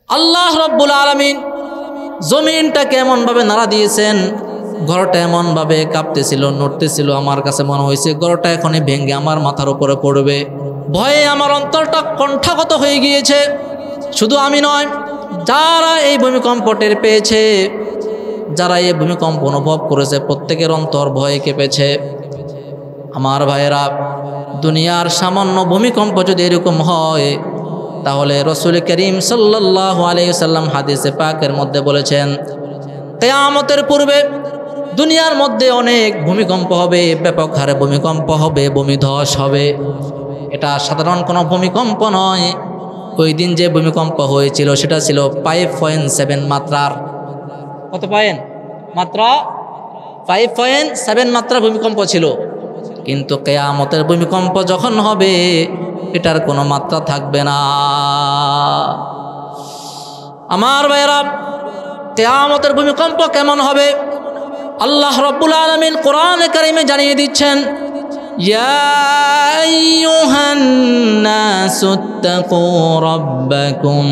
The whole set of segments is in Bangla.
আল্লাহ রব্বুল আলামিন জমিনটাকে এমনভাবে নাড়া দিয়েছেন, ঘরটা এমনভাবে কাঁপতেছিল, নড়তেছিল, আমার কাছে মনে হয়েছে ঘরটা এখনই ভেঙে আমার মাথার উপরে পড়বে। ভয়ে আমার অন্তরটা কণ্ঠাগত হয়ে গিয়েছে। শুধু আমি নয়, যারা এই ভূমিকম্প টের পেয়েছে, যারা এই ভূমিকম্প অনুভব করেছে, প্রত্যেকের অন্তর ভয়ে কেঁপেছে। আমার ভাইয়েরা, দুনিয়ার সামান্য ভূমিকম্প যদি এরকম হয়, তাহলে রাসূল করিম সাল্লাল্লাহু আলাইহি ওয়াসাল্লাম হাদিসে পাকের মধ্যে বলেছেন, কিয়ামতের পূর্বে দুনিয়ার মধ্যে অনেক ভূমিকম্প হবে, ব্যাপক হারে ভূমিকম্প হবে, ভূমিধস হবে। এটা সাধারণ কোনো ভূমিকম্প নয়। ওই দিন যে ভূমিকম্প হয়েছিল সেটা ছিল 5.7 মাত্রার। কত পয়েন্ট? মাত্রা 5.7 মাত্রা ভূমিকম্প ছিল। কিন্তু কিয়ামতের ভূমিকম্প যখন হবে, এটার কোনো মাত্রা থাকবে না। আমার ভাইরা, কিয়ামতের ভূমিকম্প কেমন হবে আল্লাহ রাব্বুল আলামিন কোরআনে কারিমে জানিয়ে দিচ্ছেন, ইয়া আইয়ুহান নাসুত্তাকু রাব্বাকুম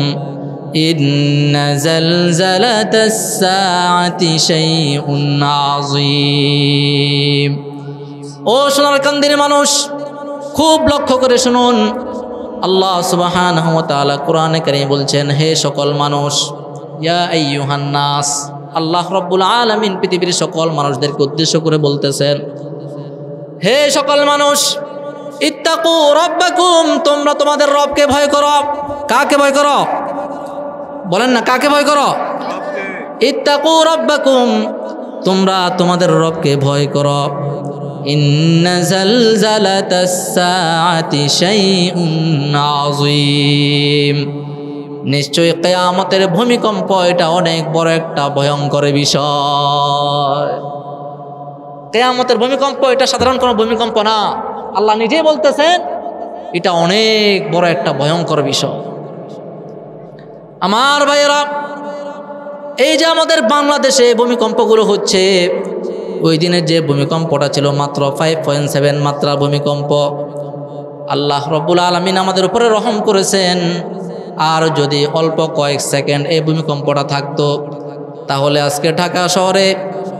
ইন্না জালজালাতাস সাআতি শাইউন আযীম। ও সোনার কান্দির মানুষ, খুব লক্ষ্য করে শুনুন। আল্লাহ সুবহানাহু ওয়া তাআলা কোরআনে কারিমে বলছেন, হে সকল মানুষ, ইয়া আইয়ুহান নাস। আল্লাহ রাব্বুল আলামিন পৃথিবীর সকল মানুষদেরকে উদ্দেশ্য করে বলতেছেন, হে সকল মানুষ, ইত্তাকু রাব্বাকুম, তোমরা তোমাদের রবকে ভয় করো। কাকে ভয় করো? বলেন না, কাকে ভয় করো? ইত্তাকু রাব্বাকুম, তোমরা তোমাদের রবকে ভয় করো। ইন্না জালজালাতাস সাআতি শাইউন আযীম, নিশ্চয়ই কিয়ামতের ভূমিকম্প এটা অনেক বড় একটা ভয়ঙ্কর বিষয়। কিয়ামতের ভূমিকম্প এটা সাধারণ কোনো ভূমিকম্প না। আল্লাহ নিজেই বলতেছেন এটা অনেক বড় একটা ভয়ঙ্কর বিষয়। আমার ভাইয়েরা, এই যে আমাদের বাংলাদেশে ভূমিকম্পগুলো হচ্ছে, ওই দিনের যে ভূমিকম্পটা ছিল মাত্র 5.7 মাত্রা ভূমিকম্প। আল্লাহ রব্বুল আলামিন আমাদের উপরে রহম করেছেন। আর যদি অল্প কয়েক সেকেন্ড এই ভূমিকম্পটা থাকতো, তাহলে আজকে ঢাকা শহরে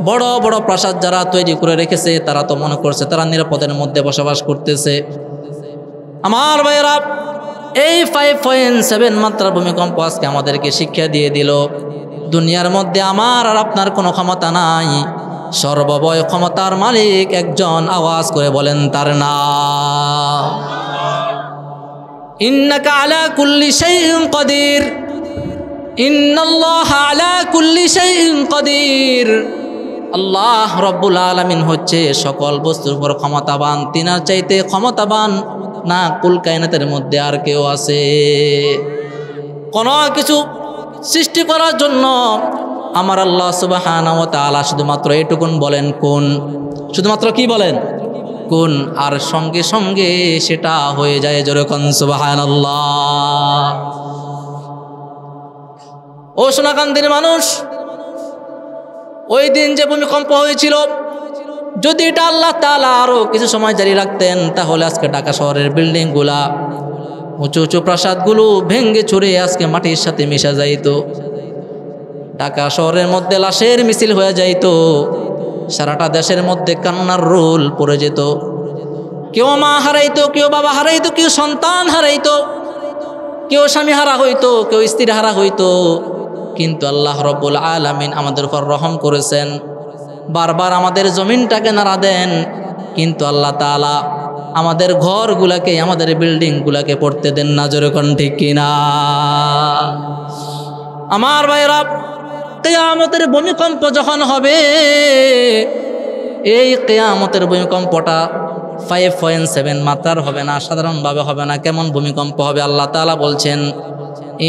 বড় বড় প্রাসাদ যারা তৈরি করে রেখেছে, তারা তো মনে করছে তারা নিরাপদের মধ্যে বসবাস করতেছে। আমার ভাইয়েরা, এই 5.7 মাত্রার ভূমিকম্প আজকে আমাদেরকে শিক্ষা দিয়ে দিল, দুনিয়ার মধ্যে আমার আর আপনার কোনো ক্ষমতা নাই। সর্ববয় ক্ষমতার মালিক একজন, আওয়াজ করে বলেন তার নাম। ইন্নাকা আলা কুল্লি শাইইন কাদির, ইন্নাল্লাহা আলা কুল্লি শাইইন কাদির। আল্লাহ রাব্বুল আলামিন হচ্ছে সকল বস্তুর উপর ক্ষমতাবান। তিনার চাইতে ক্ষমতাবান না কুল কায়নাতের মধ্যে আর কেউ আছে? কোনো কিছু সৃষ্টি করার জন্য আমার আল্লাহ সুবহানাহু ওয়া তাআলা শুধুমাত্র এটুকুন বলেন কোন, শুধুমাত্র কি বলেন? কোন, আর সঙ্গে সঙ্গে সেটা হয়ে যায়। যেরকম সুবহানাল্লাহ। ও সোনাকান্দির মানুষ, ওই দিন যে ভূমিকম্প হয়েছিল, যদি এটা আল্লাহ তাআলা আরো কিছু সময় জারি রাখতেন, তাহলে আজকে ঢাকা শহরের বিল্ডিংগুলা, উঁচু উঁচু প্রাসাদগুলো ভেঙ্গে চুরে আজকে মাটির সাথে মিশে যাইতো। ঢাকা শহরের মধ্যে লাশের মিছিল হয়ে যাইতো। সারাটা দেশের মধ্যে কান্নার রোল পড়ে যেত। কেউ মা হারাইতো, কেউ বাবা হারাইতো, কেউ সন্তান হারাইতো, কেউ স্বামী হারা হইতো, কেউ স্ত্রী হারা হইতো। কিন্তু আল্লাহ রাব্বুল আলামিন আমাদের উপর রহম করেছেন, বারবার আমাদের জমিনটাকে নাড়া দেন, কিন্তু আল্লাহ তাআলা আমাদের ঘরগুলাকে, আমাদের বিল্ডিংগুলাকে পড়তে দেন না। যেরকম ঠিক কিনা? আমার ভাইরা, কিয়ামতের ভূমিকম্প যখন হবে, এই কিয়ামতের ভূমিকম্পটা 5.7 মাত্রার হবে না, সাধারণভাবে হবে না। কেমন ভূমিকম্প হবে? আল্লাহ তাআলা বলছেন,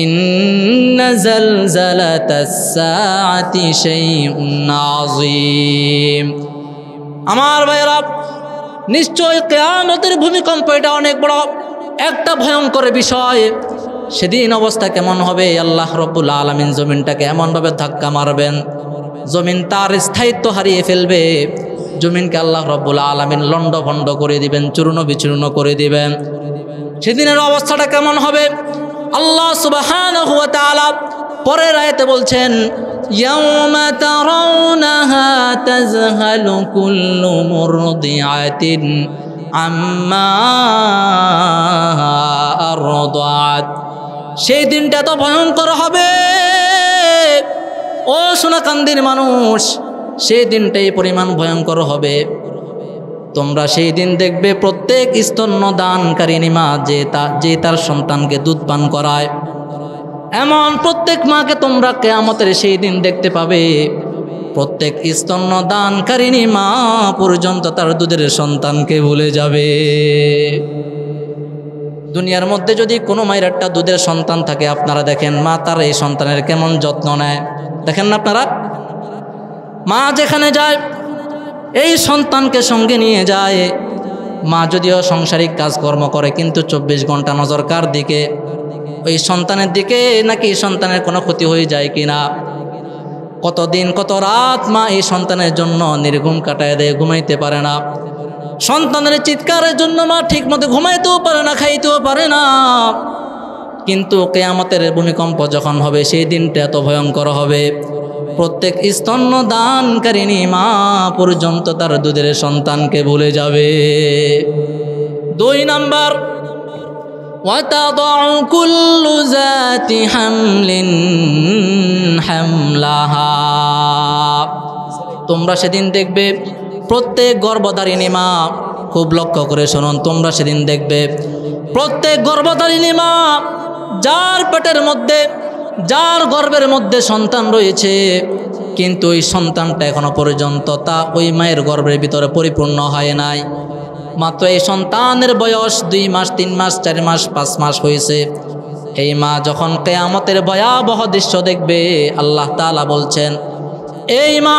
ইন্না জালজালাতাস সাআতি শাইউন আযীম। আমার ভাইরা, নিশ্চয় কিয়ামতের ভূমিকম্প এটা অনেক বড় একটা ভয়ঙ্কর বিষয়। সেদিন অবস্থা কেমন হবে? আল্লাহ রাব্বুল আলামিন জমিনটাকে এমনভাবে ধাক্কা মারবেন, জমিন তার স্থায়িত্ব হারিয়ে ফেলবে। জমিনকে আল্লাহ রাব্বুল আলামিন লণ্ডভণ্ড করে দিবেন, চূর্ণ বিচূর্ণ করে দিবেন। সেদিনের অবস্থাটা কেমন হবে? আল্লাহ সুবহানাহু ওয়া তাআলা পরের আয়াতে বলছেন ইয়াউমা তারাউনাহা তাযহালু কুল্লু মুরদিআতিন আম্মা আরদাত। সেই দিনটা তো ভয়ঙ্কর হবে ও সোনাকান্দির মানুষ, সেই দিনটাই পরিমাণ ভয়ঙ্কর হবে। তোমরা সেই দিন দেখবে প্রত্যেক স্তন্যদানকারিণী মা যে তার সন্তানকে দুধ পান করায়, এমন প্রত্যেক মাকে তোমরা কিয়ামতের সেই দিন দেখতে পাবে প্রত্যেক স্তন্যদানকারিণী মা পর্যন্ত তার দুধের সন্তানকে ভুলে যাবে। দুনিয়ার মধ্যে যদি কোনো মায়ের একটা দুধের সন্তান থাকে, আপনারা দেখেন মা তার এই সন্তানের কেমন যত্ন নেয়। দেখেন না আপনারা, মা যেখানে যায় এই সন্তানকে সঙ্গে নিয়ে যায়। মা যদিও সাংসারিক কাজকর্ম করে, কিন্তু 24 ঘন্টা নজর কার দিকে? ওই সন্তানের দিকে, নাকি সন্তানের কোনো ক্ষতি হয়ে যায় কিনা। কতদিন কত রাত মা এই সন্তানের জন্য নির্ঘুম কাটায় দেয়, ঘুমাইতে পারে না। সন্তানের চিৎকারের জন্য মা ঠিক মতো ঘুমাইতেও পারে না, খাইতেও পারে না। কিন্তু কিয়ামতের ভূমিকম্প যখন হবে, সেই দিনটা এত ভয়ঙ্কর হবে প্রত্যেক স্তন্যদানকারিণী মা পর্যন্ত তার দুধের সন্তানকে ভুলে যাবে। 2 নাম্বার, ওয়াতাদাউ কুল্লু যাতি হামলিন হামলাহা। তোমরা সেদিন দেখবে প্রত্যেক গর্ভধারিণী মা, খুব লক্ষ্য করে শুনুন, তোমরা সেদিন দেখবে প্রত্যেক গর্ভধারিণী মা যার পেটের মধ্যে, যার গর্ভের মধ্যে সন্তান রয়েছে, কিন্তু ওই সন্তানটা এখনো পর্যন্ত ওই মায়ের গর্ভের ভিতরে পরিপূর্ণ হয় নাই। মাত্র এই সন্তানের বয়স 2 মাস, 3 মাস, 4 মাস, 5 মাস হয়েছে। এই মা যখন কিয়ামতের ভয়াবহ দৃশ্য দেখবে, আল্লাহ তাআলা বলছেন এই মা,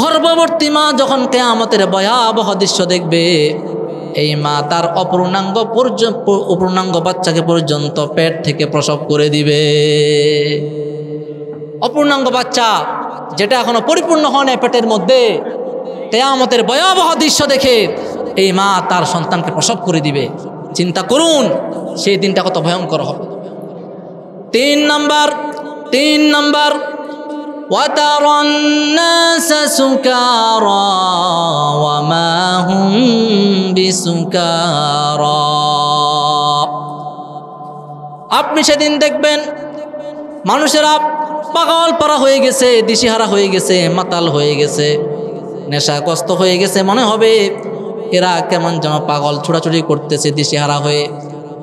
গর্ভবতী মা যখন কিয়ামতের ভয়াবহ দৃশ্য দেখবে, এই মা তার অপূর্ণাঙ্গ বাচ্চাকে পর্যন্ত পেট থেকে প্রসব করে দিবে। অপূর্ণাঙ্গ বাচ্চা যেটা এখনো পরিপূর্ণ হয় না পেটের মধ্যে, কিয়ামতের ভয়াবহ দৃশ্য দেখে এই মা তার সন্তানকে প্রসব করে দিবে। চিন্তা করুন সেই দিনটা কত ভয়ঙ্কর হবে। 3 নাম্বার, وَتَرَى النَّاسَ سُكَارَى وَمَا هُمْ بِسُكَارَى। আপনি সেদিন দেখবেন মানুষেরা পাগল পারা হয়ে গেছে, দিশেহারা হয়ে গেছে, মাতাল হয়ে গেছে, নেশাগ্রস্ত হয়ে গেছে। মনে হবে এরা কেমন যেন পাগল, ছোটাছুটি করতেছে দিশেহারা হয়ে।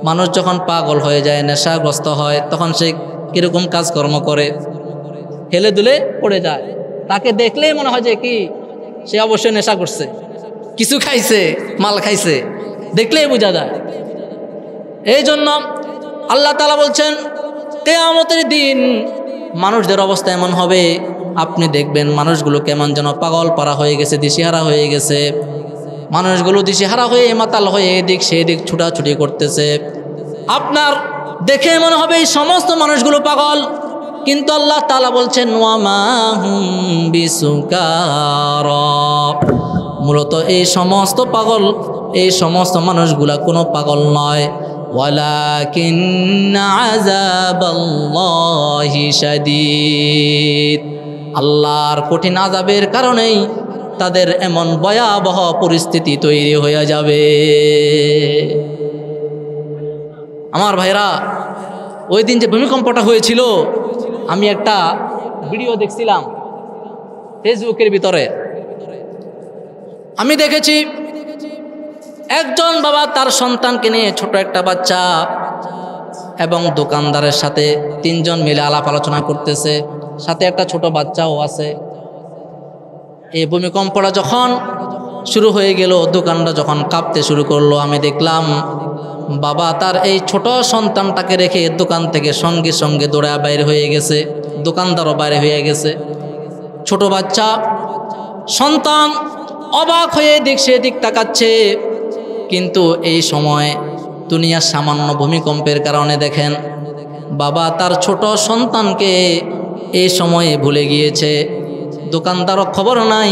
মানুষ যখন পাগল হয়ে যায়, নেশাগ্রস্ত হয়, তখন সে কীরকম কাজকর্ম করে, হেলে দুলে পড়ে যায়। তাকে দেখলেই মনে হয় যে কি সে অবশ্যই নেশা করছে, কিছু খাইছে, মাল খাইছে, দেখলেই বোঝা যায়। এই জন্য আল্লাহ তাআলা বলছেন কিয়ামতের দিন মানুষদের অবস্থা এমন হবে, আপনি দেখবেন মানুষগুলো কেমন যেন পাগল পারা হয়ে গেছে, দিশেহারা হয়ে গেছে। মানুষগুলো দিশেহারা হয়ে, মাতাল হয়ে এদিক সেদিক ছুটাছুটি করতেছে। আপনার দেখে মনে হবে এই সমস্ত মানুষগুলো পাগল, কিন্তু আল্লাহ তাআলা বলছেন ওয়ামা হুম বিসুকারা। মূলত এই সমস্ত পাগল, এই সমস্ত মানুষগুলা কোনো পাগল নয়। ওয়ালাকিন্না আযাবাল্লাহি শাদীদ। আল্লাহর কঠিন আযাবের কারণেই তাদের এমন ভয়াবহ পরিস্থিতি তৈরি হয়ে যাবে। আমার ভাইরা, ওই দিন যে ভূমিকম্পটা হয়েছিল, আমি একটা ভিডিও দেখছিলাম ফেসবুকের ভিতরে। আমি দেখেছি একজন বাবা তার সন্তানকে নিয়ে, ছোট একটা বাচ্চা এবং দোকানদারের সাথে 3 জন মিলে আলাপ আলোচনা করতেছে, সাথে একটা ছোট বাচ্চাও আছে। এই ভূমিকম্পটা যখন শুরু হয়ে গেল, দোকানটা যখন কাঁপতে শুরু করলো, আমি দেখলাম বাবা তার এই ছোট সন্তানটাকে রেখে দোকান থেকে সঙ্গে সঙ্গে দৌড়ে বাইরে হয়ে গেছে, দোকানদারও বাইরে হয়ে গেছে। ছোট বাচ্চা সন্তান অবাক হয়ে এদিক সেদিক তাকাচ্ছে। কিন্তু এই সময় দুনিয়ার সামান্য ভূমিকম্পের কারণে দেখেন বাবা তার ছোট সন্তানকে এই সময়ে ভুলে গিয়েছে। দোকানদারও খবর নাই,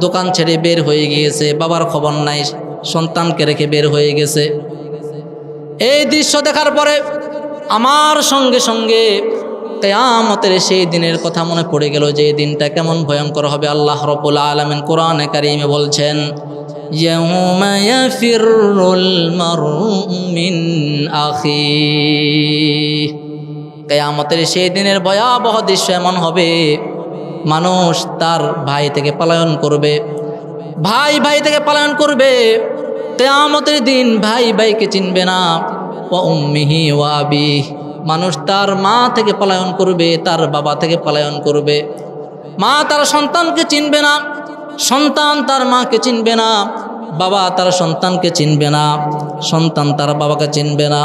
দোকান ছেড়ে বের হয়ে গিয়েছে, বাবার খবর নাই, সন্তানকে রেখে বের হয়ে গেছে। এই দৃশ্য দেখার পরে আমার সঙ্গে সঙ্গে কিয়ামতের সেই দিনের কথা মনে পড়ে গেল, যে দিনটা কেমন ভয়ঙ্কর হবে। আল্লাহ রাব্বুল আলামিন কোরআনে কারীমে বলছেন, ইয়াউমা ইয়াফিরুল মারউ মিন আখিহি। কিয়ামতের সেই দিনের ভয়াবহ দৃশ্য এমন হবে, মানুষ তার ভাই থেকে পলায়ন করবে, ভাই ভাই থেকে পলায়ন করবে। কিয়ামতের দিন ভাই ভাইকে চিনবে না। ওয়া উম্মিহি ওয়া আবিহি, মানুষ তার মা থেকে পলায়ন করবে, তার বাবা থেকে পলায়ন করবে। মা তার সন্তানকে চিনবে না, সন্তান তার মাকে চিনবে না, বাবা তার সন্তানকে চিনবে না, সন্তান তার বাবাকে চিনবে না।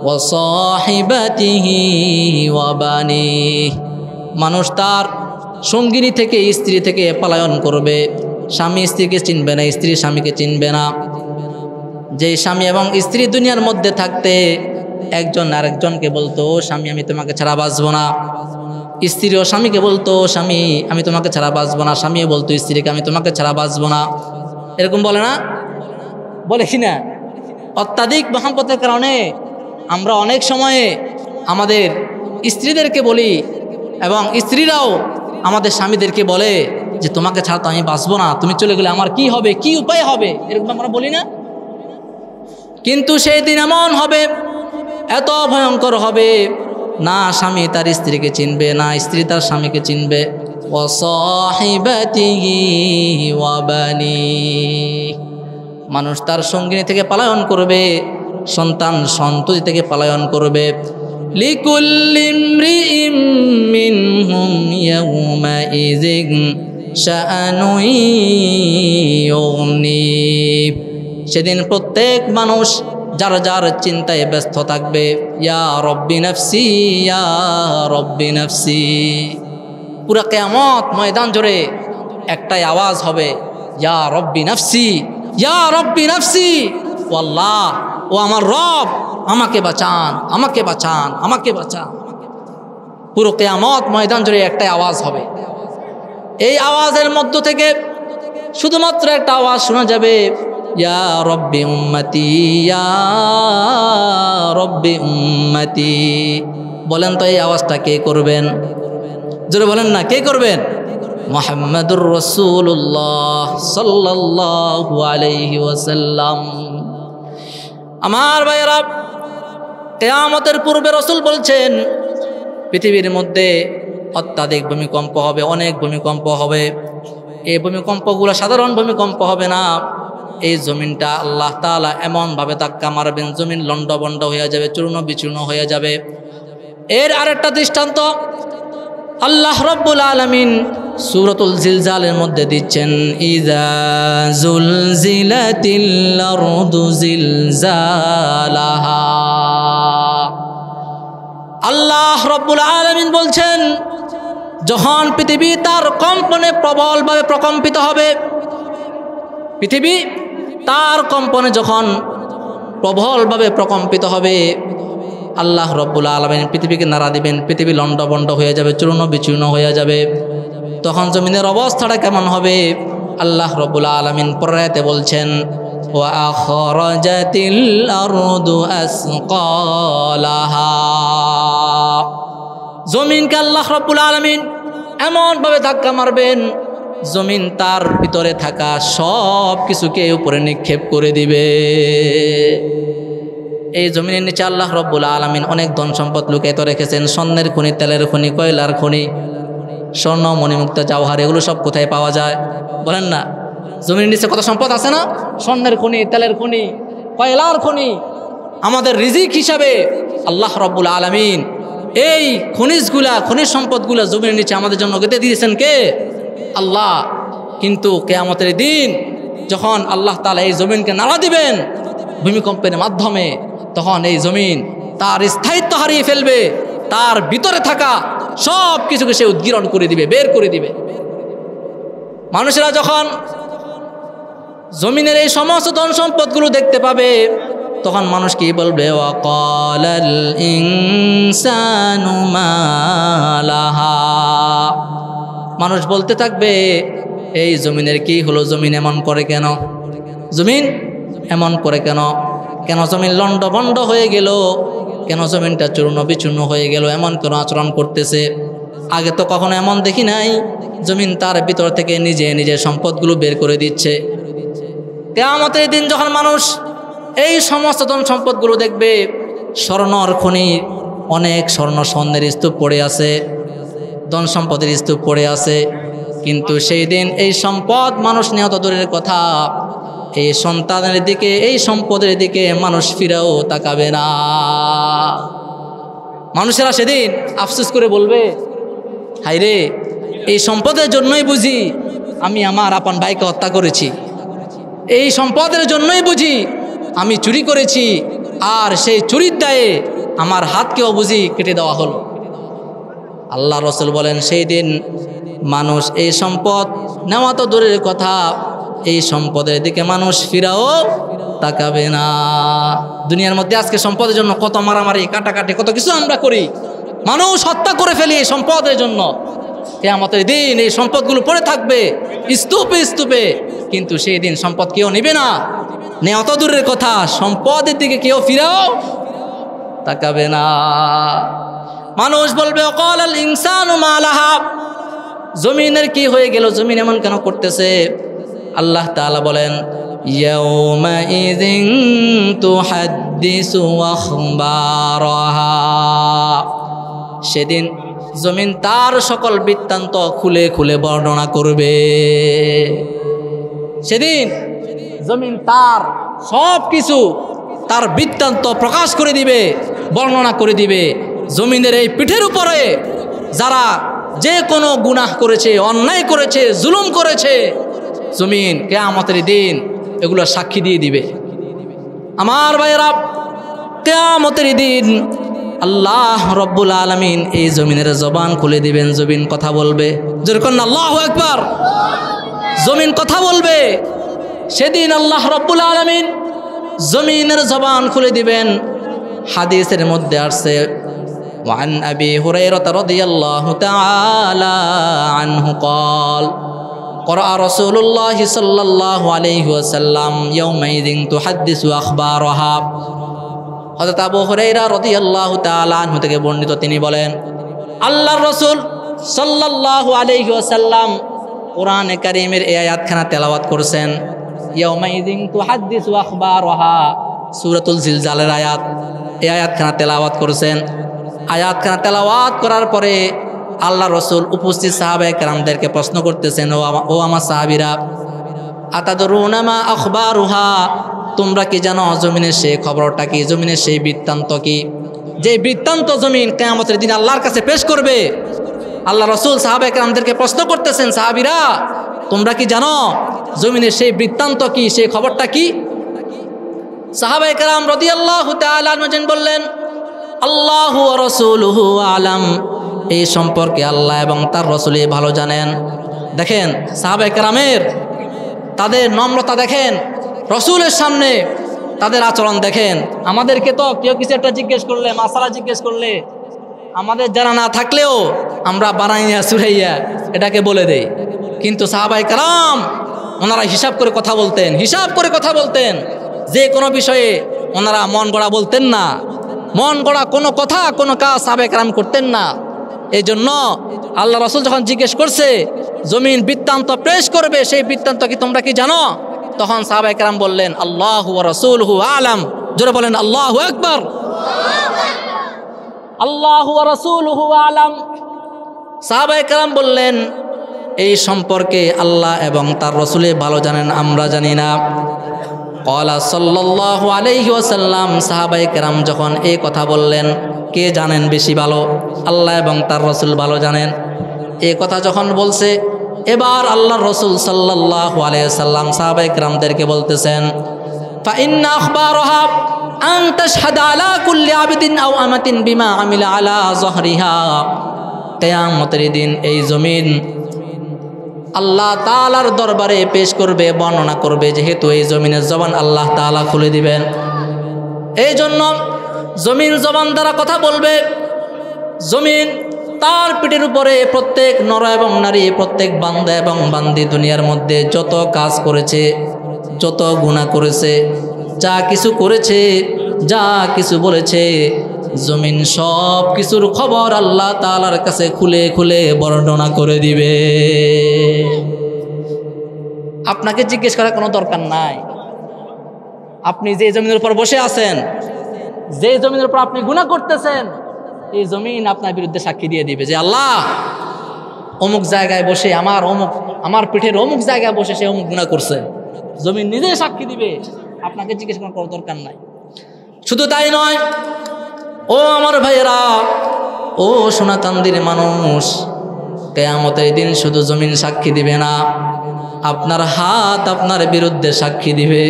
ওয়া সাহিবাতিহি ওয়া বানিহি, মানুষ তার সঙ্গিনী থেকে স্ত্রী থেকে পলায়ন করবে। স্বামী স্ত্রীকে চিনবে না, স্ত্রী স্বামীকে চিনবে না। যে স্বামী এবং স্ত্রী দুনিয়ার মধ্যে থাকতে একজন আরেকজনকে বলতো, স্বামী আমি তোমাকে ছাড়া বাঁচবো না, স্ত্রীও স্বামীকে বলতো, স্বামী আমি তোমাকে ছাড়া বাঁচবো না, স্বামীও বলতো স্ত্রীকে আমি তোমাকে ছাড়া বাঁচবো না। এরকম বলে না? বলে কি না? অত্যাধিক মহব্বতের কারণে আমরা অনেক সময়ে আমাদের স্ত্রীদেরকে বলি এবং স্ত্রীরাও আমাদের স্বামীদেরকে বলে যে তোমাকে ছাড়া তো আমি বাঁচবো না, তুমি চলে গেলে আমার কি হবে, কি উপায় হবে, এরকম আমরা বলি না? কিন্তু সেই দিন এমন হবে, এত ভয়ঙ্কর হবে, না স্বামী তার স্ত্রীকে চিনবে, না স্ত্রী তার স্বামীকে চিনবে। ওয়া সাহিবাতিহি ওয়া বানিহি, মানুষ তার সঙ্গিনী থেকে পলায়ন করবে, সন্তান সন্ততি থেকে পলায়ন করবে। লিকুল্লি ইমরিইম মিনহুম ইয়াউমাইযিন শাআনুন ইউগনি, সেদিন প্রত্যেক মানুষ যার যার চিন্তায় ব্যস্ত থাকবে। ইয়া রব্বি নাফসি, ইয়া রব্বি নাফসি। পুরা কিয়ামত ময়দান জুড়ে একটাই আওয়াজ হবে, ইয়া রব্বি নাফসি, ইয়া রব্বি নাফসি। ও আল্লাহ, ও আমার রব, আমাকে বাঁচান, আমাকে বাঁচান, আমাকে বাঁচান। পুরো কিয়ামত ময়দান জুড়ে একটাই আওয়াজ হবে। এই আওয়াজের মধ্য থেকে শুধুমাত্র একটা আওয়াজ শোনা যাবে, ইয়া রব্বি উম্মতি, ইয়া রব্বি উম্মতি। বলেন তো এই আওয়াজটা কে করবেন? জোরে বলেন না, কে করবেন? মুহাম্মাদুর রাসূলুল্লাহ সাল্লাল্লাহু আলাইহি ওয়াসাল্লাম। আমার ভাইয়েরা, কিয়ামতের পূর্বে রাসূল বলছেন পৃথিবীর মধ্যে অত্যাধিক ভূমিকম্প হবে, অনেক ভূমিকম্প হবে। এই ভূমিকম্পগুলো সাধারণ ভূমিকম্প হবে না। এই জমিনটা আল্লাহ তাআলা এমনভাবে ধাক্কা মারবেন, জমিন লণ্ডভণ্ড হয়ে যাবে, চূর্ণ বিচূর্ণ হয়ে যাবে। এর আরেকটা দৃষ্টান্ত আল্লাহ রাব্বুল আলামিন সূরাতুল জিলজালের মধ্যে দিচ্ছেন, ইযা যুলজিলাতিল আরদু জিলজালাহা। আল্লাহ রাব্বুল আলামিন বলছেন, যখন পৃথিবী তার কম্পনে প্রবলভাবে প্রকম্পিত হবে, পৃথিবী তার কম্পনে যখন প্রবলভাবে প্রকম্পিত হবে, আল্লাহ রাব্বুল আলামিন পৃথিবীকে নাড়া দিবেন, পৃথিবী লণ্ডভণ্ড হয়ে যাবে, চূর্ণ বিচূর্ণ হয়ে যাবে। তখন জমিনের অবস্থাটা কেমন হবে? আল্লাহ রাব্বুল আলামিন পরেতে বলছেন, ওয়া আখরাজাতিল আরদু আসকালাহা। জমিনকে আল্লাহ রাব্বুল আলামিন এমনভাবে ধাক্কা মারবেন, জমিন তার ভিতরে থাকা সব কিছুকে উপরে নিক্ষেপ করে দিবে। এই জমিনের নিচে আল্লাহ রাব্বুল আলামিন অনেক ধন সম্পদ লুকায়িত রেখেছেন। স্বর্ণের খনি, তেলের খনি, কয়লার খনি, স্বর্ণ মণিমুক্তা জওহার, এগুলো সব কোথায় পাওয়া যায় বলেন না? জমিনের নিচে কত সম্পদ আছে না? স্বর্ণের খনি, তেলের খনি, কয়লার খনি। আমাদের রিজিক হিসাবে আল্লাহ রাব্বুল আলামিন এই খনিজগুলা, খনিজ সম্পদগুলা জমিনের নিচে আমাদের জন্য গেঁথে দিয়েছেন কে? আল্লাহ। কিন্তু কিয়ামতের দিন যখন আল্লাহ তাআলা এই জমিনকে নাড়া দিবেন ভূমিকম্পের মাধ্যমে, তখন এই জমিন তার স্থায়িত্ব হারিয়ে ফেলবে, তার ভিতরে থাকা সব কিছুকে সে উদ্গীরণ করে দিবে, বের করে দিবে। মানুষেরা যখন জমিনের এই সমস্ত ধন সম্পদগুলো দেখতে পাবে, তখন মানুষ কি বলবে? ওয়াকালাল ইনসানু মা লাহা। মানুষ বলতে থাকবে, এই জমিনের কি হলো? জমিন এমন করে কেন? জমিন এমন করে কেন? কেন জমিন লণ্ডভণ্ড হয়ে গেল? কেন জমিনটা চূর্ণ বিচূর্ণ হয়ে গেল, এমন কেন আচরণ করতেছে? আগে তো কখনো এমন দেখি নাই। জমিন তার ভিতর থেকে নিজে নিজে সম্পদগুলো বের করে দিচ্ছে। কিয়ামতের দিন যখন মানুষ এই সমস্ত ধন সম্পদগুলো দেখবে, স্বর্ণর খনি, অনেক স্বর্ণ স্বর্ণের স্তূপ পড়ে আছে, ধন সম্পদের স্তূপ পড়ে আছে, কিন্তু সেই দিন এই সম্পদ মানুষ নিহত দূরের কথা, এই সন্তানের দিকে, এই সম্পদের দিকে মানুষ ফিরেও তাকাবে না। মানুষেরা সেদিন আফসোস করে বলবে, হায়রে, এই সম্পদের জন্যই বুঝি আমি আমার আপন ভাইকে হত্যা করেছি, এই সম্পদের জন্যই বুঝি আমি চুরি করেছি, আর সেই চুরির দায়ে আমার হাতকেও বুঝি কেটে দেওয়া হলো। আল্লাহ রসুল বলেন, সেই দিন মানুষ এই সম্পদ নেওয়া তো দূরের কথা, এই সম্পদের দিকে মানুষ ফিরাও তাকাবে না। দুনিয়ার মধ্যে আজকে সম্পদের জন্য কত মারামারি, কাটাকাটি, কত কিছু আমরা করি, মানুষ হত্যা করে ফেলি এই সম্পদের জন্য। কিয়ামতের দিন এই সম্পদগুলো পড়ে থাকবে স্তূপে স্তূপে, কিন্তু সেই দিন সম্পদ কেউ নেবে না। নেওয়া তো দূরের কথা, সম্পদের দিকে কেউ ফিরাও তাকাবে না। মানুষ বলবে, অকাল ইনসানু মা লাহা, জমিনের কি হয়ে গেল, জমিন এমন কেন করতেছে? আল্লাহ তাআলা বলেন, ইয়াউমাইযিন তুহাদ্দিসু আখবারাহা, সেদিন জমিন তার সকল বৃত্তান্ত খুলে খুলে বর্ণনা করবে। সেদিন জমিন তার সব কিছু, তার বৃত্তান্ত প্রকাশ করে দিবে, বর্ণনা করে দিবে। জমিনের এই পিঠের উপরে যারা যে কোনো গুনাহ করেছে, অন্যায় করেছে, জুলুম করেছে, জমিন কিয়ামতের দিন এগুলো সাক্ষী দিয়ে দিবে। আমার ভাইয়েরা, কিয়ামতের দিন আল্লাহ রব্বুল আলামিন এই জমিনের জবান খুলে দিবেন, জমিন কথা বলবে। যেরকম আল্লাহু আকবার, জমিন কথা বলবে। সেদিন আল্লাহ রব্বুল আলামিন জমিনের জবান খুলে দিবেন। হাদিসের মধ্যে আসছে, وعن أبي هريرة رضي الله تعالى عنه قال قرأ رسول الله صلى الله عليه وسلم يومئذ تحدث أخبارها। হযরত আবু হুরায়রা রাদিয়াল্লাহু তাআলা আনহু থেকে বর্ণিত, তিনি বলেন, আল্লাহর রাসূল সাল্লাল্লাহু আলাইহি ওয়াসাল্লাম কোরআনে কারীমের এই আয়াতখানা তেলাওয়াত করেছেন। ইয়াউমাইযিন তুহাদ্দিসু আখবারাহা, সূরাতুল জিলজালের আয়াত, এই আয়াতখানা তেলাওয়াত করেছেন। আয়াতখানা তেলাওয়াত করার পরে আল্লাহ রসুল উপস্থিত সাহাবায়ে কেরামদেরকে প্রশ্ন করতেছেন, ও আমার সাহাবীরা, আতাদরুনা মা আখবারুহা, তোমরা কি জানো জমিনের সেই খবরটা কি, জমিনের সেই বৃত্তান্ত কি, যে বৃত্তান্ত জমিন কিয়ামতের দিন আল্লাহর কাছে পেশ করবে? আল্লাহ রসুল সাহাবায়ে কেরামদেরকে প্রশ্ন করতেছেন, সাহাবীরা, তোমরা কি জানো জমিনের সেই বৃত্তান্ত কি, সেই খবরটা কি? সাহাবায়ে কেরাম রাদিয়াল্লাহু তাআলা আনহুম বললেন, আল্লাহু ওয়া রাসূলুহু আলাম, এই সম্পর্কে আল্লাহ এবং তার রাসূলই ভালো জানেন। দেখেন সাহাবায়ে কেরামের তাদের নম্রতা দেখেন, রাসূলের সামনে তাদের আচরণ দেখেন। আমাদেরকে তো কেউ কিছু একটা জিজ্ঞেস করলে, মাসালা জিজ্ঞেস করলে, আমাদের জানা না থাকলেও আমরা বানাইয়া সুরাইয়া এটাকে বলে দেই, কিন্তু সাহাবায়ে কেরাম ওনারা হিসাব করে কথা বলতেন, হিসাব করে কথা বলতেন। যে কোনো বিষয়ে ওনারা মন গড়া বলতেন না, মন গড়া কোনো কথা, কোনো কাজ সাহাবায়ে কেরাম করতেন না। এই জন্য আল্লাহ রাসূল যখন জিজ্ঞেস করছে জমিন বৃত্তান্ত পেশ করবে, সেই বৃত্তান্ত কি তোমরা কি জানো? তখন সাহাবায়ে কেরাম বললেন, আল্লাহু ওয়া রাসূলুহু আলাম। জোরে বলেন আল্লাহু আকবার। আল্লাহু ওয়া রাসূলুহু আলাম। সাহাবায়ে কেরাম বললেন, এই সম্পর্কে আল্লাহ এবং তার রাসূলই ভালো জানেন, আমরা জানি না। ক্বালা সাল্লাল্লাহু আলাইহি ওয়াসাল্লাম, সাহাবায়ে কেরাম যখন এই কথা বললেন, কে জানেন বেশি ভালো? আল্লাহ এবং তার রাসূল ভালো জানেন। এই কথা যখন বলছে, এবার আল্লাহর রাসূল সাল্লাল্লাহু আলাইহি ওয়াসাল্লাম সাহাবায়ে কেরামদেরকে বলতেছেন, ফা ইন্না আখবারাহা আন তাশহাদা আলা কুল্লি আবদিন আও আমাতিন বিমা আমিলা আলা যহরিহা। কিয়ামতের দিন এই জমিন আল্লাহ তাআলার দরবারে পেশ করবে, বর্ণনা করবে, যেহেতু এই জমিনের জবান আল্লাহ তাআলা খুলে দিবেন। এই জন্য জমিন জবান দ্বারা কথা বলবে। জমিন তার পিঠের উপরে প্রত্যেক নর এবং নারী, প্রত্যেক বান্দা এবং বান্দি দুনিয়ার মধ্যে যত কাজ করেছে, যত গুনাহ করেছে, যা কিছু করেছে, যা কিছু বলেছে, জমিন সব কিছুর খবর আল্লাহ তাআলার কাছে খুলে খুলে বর্ণনা করে দিবে। আপনাকে জিজ্ঞেস করার কোনো দরকার নাই। আপনি যে জমিনের উপর বসে আছেন, যে জমিনের উপর আপনি গুনাহ করতেছেন, এই জমিন আপনার বিরুদ্ধে সাক্ষী দিয়ে দিবে যে আল্লাহ অমুক জায়গায় বসে আমার পিঠের অমুক জায়গায় বসে সে অমুক গুনাহ করছে। জমিন নিজে সাক্ষী দিবে, আপনাকে জিজ্ঞেস করার কোনো দরকার নাই। শুধু তাই নয়, ও আমার ভাইয়েরা, ও সোনাকান্দির মানুষ, কিয়ামতের দিন শুধু জমিন সাক্ষী দিবে না, আপনার হাত আপনার বিরুদ্ধে সাক্ষী দিবে,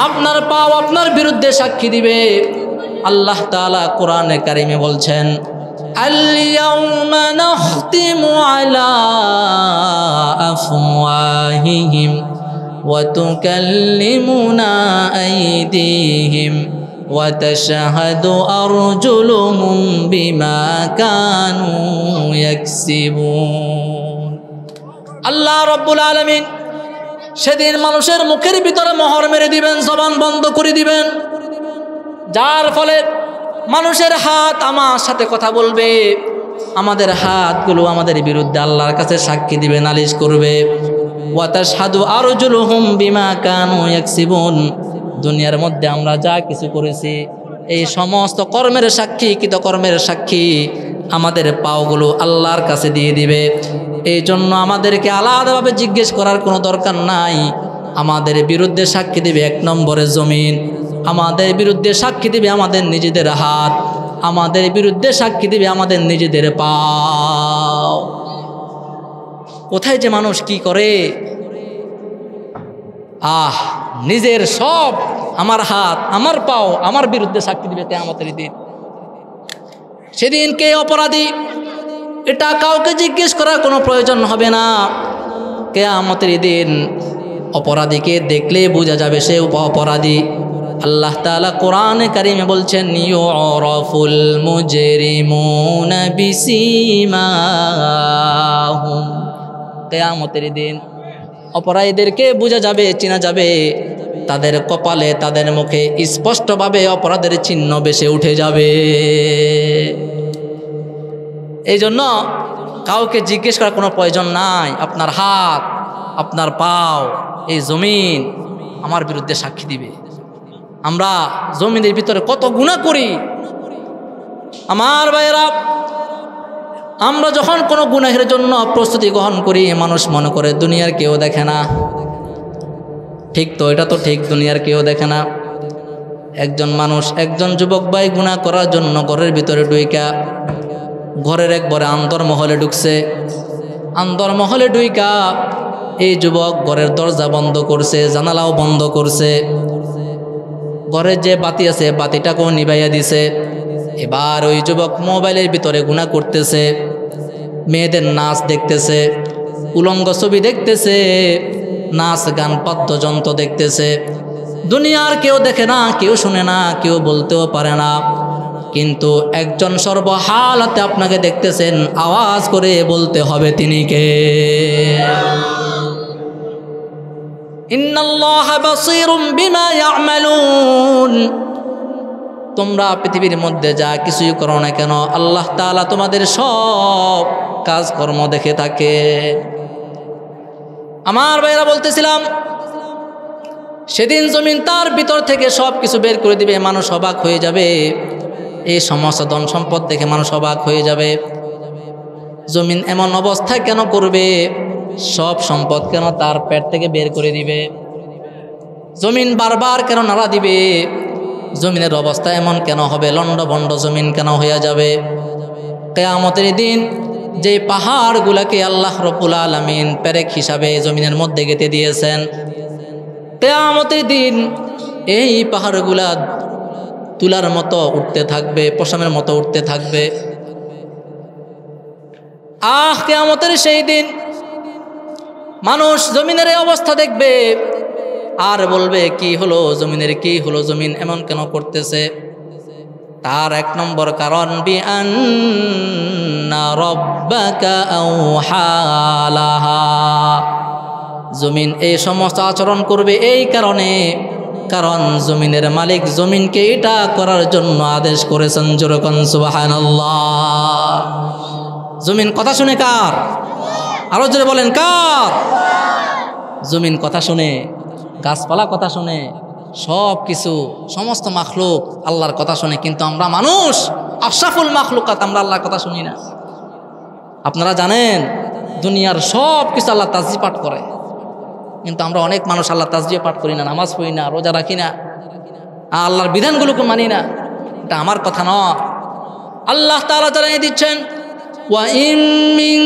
আপনার পাও আপনার বিরুদ্ধে সাক্ষী দিবে। আল্লাহ তাআলা কোরআনে কারিমে বলছেন, আল-ইয়াউমা নাখতিমু আলা আফওয়াহিহিম ওয়া তুকাল্লিমুনা আইদিহিম ওয়া তাশহাদু আরজুলুহুম বিমা কানু ইয়াকসিবুন। আল্লাহ রাব্বুল আলামিন সেদিন মানুষের মুখের ভিতরে মোহর মেরে দিবেন, জবান বন্ধ করে দিবেন, যার ফলে মানুষের হাত আমার সাথে কথা বলবে, আমাদের হাতগুলো আমাদের বিরুদ্ধে আল্লাহর কাছে সাক্ষী দিবে, নালিশ করবে। ওয়া তাশহাদু আরজুলুহুম বিমা কানু ইয়াকসিবুন। দুনিয়ার মধ্যে আমরা যা কিছু করেছি এই সমস্ত কর্মের সাক্ষী, কৃতকর্মের সাক্ষী আমাদের পাওগুলো আল্লাহর কাছে দিয়ে দিবে। এই জন্য আমাদেরকে আলাদাভাবে জিজ্ঞেস করার কোনো দরকার নাই। আমাদের বিরুদ্ধে সাক্ষী দিবে এক নম্বরে জমিন, আমাদের বিরুদ্ধে সাক্ষী দিবে আমাদের নিজেদের হাত, আমাদের বিরুদ্ধে সাক্ষী দিবে আমাদের নিজেদের পাও। কোথায় যে মানুষ কি করে, নিজের সব, আমার হাত আমার পাও আমার বিরুদ্ধে সাক্ষী দিবে কিয়ামতের দিন। সেদিন কে অপরাধী এটা কাউকে জিজ্ঞেস করার কোনো প্রয়োজন হবে না। কিয়ামতের দিন অপরাধীকে দেখলে বোঝা যাবে সে অপরাধী। আল্লাহ তাআলা কোরআনে কারিমে বলছেন, ইউরাফুল মুজরিমুনা বিসীমাহুম। কিয়ামতের দিন অপরাধীদেরকে বোঝা যাবে, চেনা যাবে, তাদের কপালে তাদের মুখে স্পষ্টভাবে অপরাধের চিহ্ন ভেসে উঠে যাবে। এই জন্য কাউকে জিজ্ঞেস করার কোনো প্রয়োজন নাই। আপনার হাত আপনার পাও এই জমিন আমার বিরুদ্ধে সাক্ষী দিবে। আমরা জমিনের ভিতরে কত গুনাহ করি আমার ভাইয়েরা। আমরা যখন কোনো গুনাহের জন্য প্রস্তুতি গ্রহণ করি, মানুষ মনে করে দুনিয়ার কেউ দেখে না। ঠিক তো, এটা তো ঠিক, দুনিয়ার কেউ দেখে না। একজন মানুষ, একজন যুবক ভাই গুনাহ করার জন্য ঘরের ভিতরে ঢুইকা ঘরের একবারে আন্তরমহলে ঢুকছে। আন্তরমহলে ঢুইকা এই যুবক ঘরের দরজা বন্ধ করছে, জানালাও বন্ধ করছে, ঘরের যে বাতি আছে বাতিটাকেও নিভাইয়া দিছে। এবার ওই যুবক মোবাইলের ভিতরে গুনাহ করতেছে, মেয়েদের নাচ দেখতেছে, উলঙ্গ ছবি দেখতেছে, নাচ গান বাদ্যযন্ত্র দেখতেছে। দুনিয়ার কেউ দেখে না, কেউ শুনে না, কেউ বলতেও পারে না, কিন্তু একজন সর্বহালাতে আপনাকে দেখতেছেন, আওয়াজ করে বলতে হবে তিনি কে। ইন্নাল্লাহা বাসীরুম বিমা ইয়ামালুন। তোমরা পৃথিবীর মধ্যে যা কিছুই করো না কেন, আল্লাহ তাআলা তোমাদের সব কাজকর্ম দেখে থাকে। আমার ভাইরা বলতেছিলাম, সেদিন জমিন তার ভিতর থেকে সব কিছু বের করে দিবে, মানুষ অবাক হয়ে যাবে। এই সমস্ত ধন সম্পদ দেখে মানুষ অবাক হয়ে যাবে। জমিন এমন অবস্থা কেন করবে, সব সম্পদ কেন তার পেট থেকে বের করে দিবে, জমিন বারবার কেন নাড়া দিবে, জমিনের অবস্থা এমন কেন হবে, লন্ডভন্ড জমিন কেন হয়ে যাবে। কিয়ামতের দিন যে পাহাড়গুলাকে আল্লাহ রাব্বুল আলামিন পেরেক হিসাবে জমিনের মধ্যে গেঁথে দিয়েছেন, কিয়ামতের দিন এই পাহাড়গুলা তুলার মতো উঠতে থাকবে, পশমের মতো উঠতে থাকবে। কিয়ামতের সেই দিন মানুষ জমিনের এই অবস্থা দেখবে আর বলবে, কি হলো জমিনের, কি হলো, জমিন এমন কেন করতেছে। তার এক নম্বর কারণ, বিআন্না রাব্বাকা আওহা লাহা। জমিন এই সমস্ত আচরণ করবে এই কারণে, কারণ জমিনের মালিক জমিনকে এটা করার জন্য আদেশ করেছেন। জোরে কোন সুবহানাল্লাহ। জমিন কথা শুনে কার? আরো জোরে বলেন কার? জমিন কথা শুনে, গাছপালা কথা শুনে, সব কিছু সমস্ত মাখলুক আল্লাহর কথা শুনে। কিন্তু আমরা মানুষ আশরাফুল মাখলুকাত, আমরা আল্লাহর কথা শুনি না। আপনারা জানেন দুনিয়ার সব কিছু আল্লাহ তাসবিহ পাঠ করে, কিন্তু আমরা অনেক মানুষ আল্লাহ তাসবিহ পাঠ করি না, নামাজ পড়ি না, রোজা রাখি না, আল্লাহর বিধানগুলোকে মানি না। এটা আমার কথা নয়, আল্লাহ তাআলা জানিয়ে দিচ্ছেন, ওয়া ইন মিন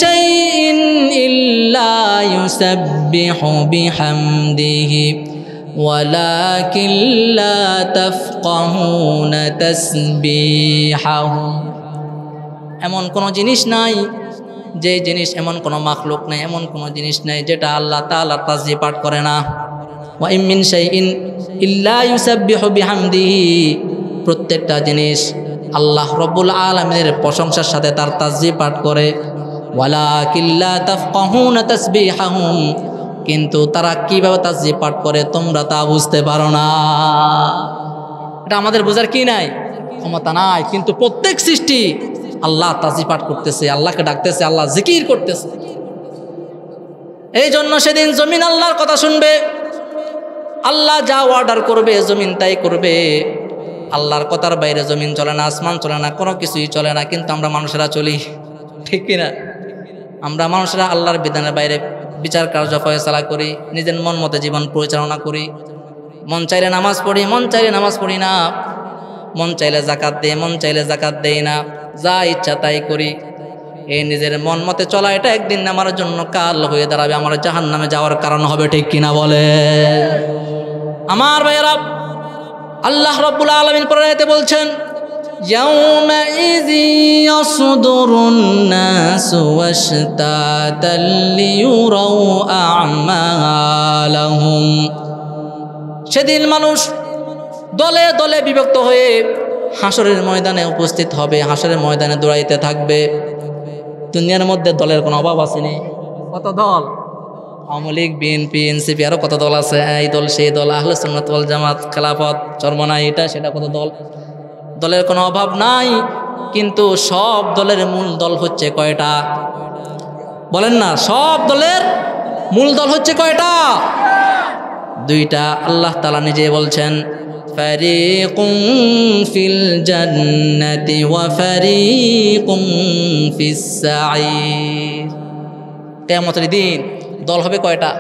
শাইইন ইল্লা ইউসাব্বিহু বিহামদিহি ওয়ালাকিন লা তাফকাহুনা তাসবিহাহুম। এমন কোনো জিনিস নাই, যে জিনিস এমন কোনো মাখলুক নেই, এমন কোনো জিনিস নেই যেটা আল্লাহ তাআলার তাসবিহ পাঠ করে না। ওয়া ইন মিন শাইইন ইল্লা ইউসাব্বিহু বিহামদিহি, প্রত্যেকটা জিনিস আল্লাহ রব্বুল আলামিনের প্রশংসার সাথে তার তাসবিহ পাঠ করে। ওয়ালাকিন লা তাফকাহুনা তাসবিহাহুম, কিন্তু তারা কিভাবে তাসবিহ পাঠ করে তোমরা তা বুঝতে পারো না। এটা আমাদের বোঝার কি নাই, ক্ষমতা নাই। কিন্তু প্রত্যেক সৃষ্টি আল্লাহ তাসবিহ পাঠ করতেছে, আল্লাহকে ডাকতেছে, আল্লাহ জিকির করতেছে। এই জন্য সেদিন জমিন আল্লাহর কথা শুনবে, আল্লাহ যা অর্ডার করবে জমিন তাই করবে। আল্লাহর কথার বাইরে জমিন চলে না, আসমান চলে না, কোনো কিছুই চলে না। কিন্তু আমরা মানুষেরা চলি, ঠিক কিনা? আমরা মানুষেরা আল্লাহর বিধানের বাইরে বিচার কার্য ফয়সালা করি, নিজের মন মতো জীবন পরিচালনা করি। মন চাইলে নামাজ পড়ি, মন চাইলে নামাজ পড়ি না, মন চাইলে জাকাত দেই, মন চাইলে জাকাত দেই না, যা ইচ্ছা তাই করি। এই নিজের মন মতে চলা এটা একদিন আমার জন্য কাল হয়ে দাঁড়াবে, আমার জাহান্নামে যাওয়ার কারণ হবে, ঠিক কিনা বলে? আমার ভাইয়েরা, আল্লাহ রাব্বুল আলামিন পরে বলছেন, ইয়াউমাইযি ইয়াসদুরুন নাসু ওয়াশতাতাল লিয়ুরাউ আমালাহুম। সেদিন মানুষ দলে দলে বিভক্ত হয়ে হাসরের ময়দানে উপস্থিত হবে, হাসরের ময়দানে দৌড়াইতে থাকবে। দুনিয়ার মধ্যে দলের কোনো অভাব আসেনি। কত দল? আওয়ামী লীগ, বিএনপি, এনসিপি, আরো কত দল আছে, এই দল সেই দল, আহলে সুন্নাত ওয়াল জামাত, খেলাফত, চরমনাই, এটা সেটা, কত দল। দলের কোনো অভাব নাই, কিন্তু সব দলের মূল দল হচ্ছে কয়টা? বলেন না, সব দলের মূল দল হচ্ছে কয়টা? দুইটা। আল্লাহ তাআলা নিজে বলছেন, ফারিকুম ফিল জান্নাতি ওয়া ফারিকুম ফিস সাঈর। কিয়ামতের দিন দল হবে কয়টা?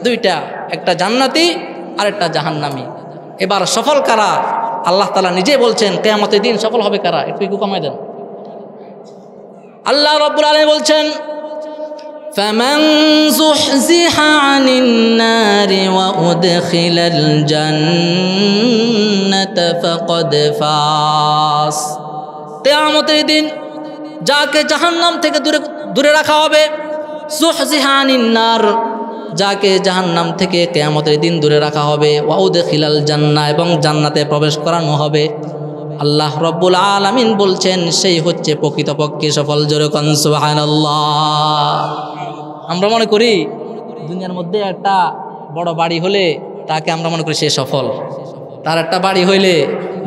দুইটা, একটা জান্নাতি আর একটা জাহান্নামী। এবার সফল কারা? আল্লাহ তাআলা নিজে বলছেন কিয়ামতের দিন সফল হবে কারা? একটু কমাই দেন। আল্লাহ রাব্বুল আলামিন বলছেন, ফামান যুহজিহা আনিন নারি ওয়া উদখিলাল জান্নাতা ফাকাদ ফাস। কিয়ামতের দিন যাকে জাহান্নাম থেকে দূরে রাখা হবে, যুহজিহা আনিন নার, যাকে জাহান্নাম থেকে কিয়ামতের দিন দূরে রাখা হবে, ওয়া উদখিলাল জান্নাহ, এবং জান্নাতে প্রবেশ করানো হবে। আল্লাহ রাব্বুল আলামিন বলছেন সেই হচ্ছে প্রকৃতপক্ষে সফল। জোরে কোন সুবহানাল্লাহ। আমরা মনে করি দুনিয়ার মধ্যে একটা বড় বাড়ি হলে তাকে আমরা মনে করি সে সফল। তার একটা বাড়ি হইলে,